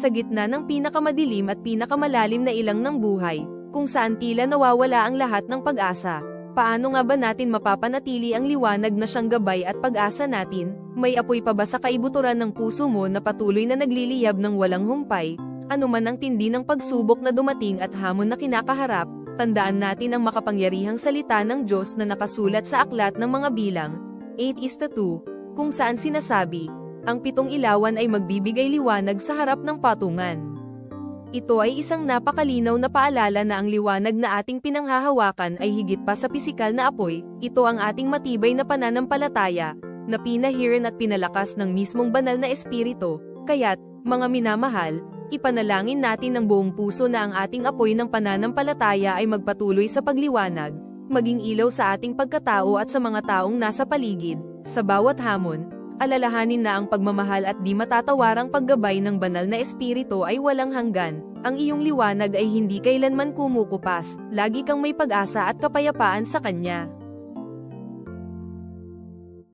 sa gitna ng pinakamadilim at pinakamalalim na ilang ng buhay, kung saan tila nawawala ang lahat ng pag-asa. Paano nga ba natin mapapanatili ang liwanag na siyang gabay at pag-asa natin? May apoy pa ba sa kaibuturan ng puso mo na patuloy na nagliliyab ng walang humpay? Ano man ang tindi ng pagsubok na dumating at hamon na kinakaharap, tandaan natin ang makapangyarihang salita ng Diyos na nakasulat sa aklat ng mga bilang, 8:2, kung saan sinasabi, ang 7 ilawan ay magbibigay liwanag sa harap ng patungan. Ito ay isang napakalinaw na paalala na ang liwanag na ating pinanghahawakan ay higit pa sa pisikal na apoy, ito ang ating matibay na pananampalataya, na pinahiran at pinalakas ng mismong banal na espiritu. Kaya't, mga minamahal, ipanalangin natin ng buong puso na ang ating apoy ng pananampalataya ay magpatuloy sa pagliwanag, maging ilaw sa ating pagkatao at sa mga taong nasa paligid. Sa bawat hamon, alalahanin na ang pagmamahal at di matatawarang paggabay ng banal na espiritu ay walang hanggan. Ang iyong liwanag ay hindi kailanman kumukupas, lagi kang may pag-asa at kapayapaan sa Kanya.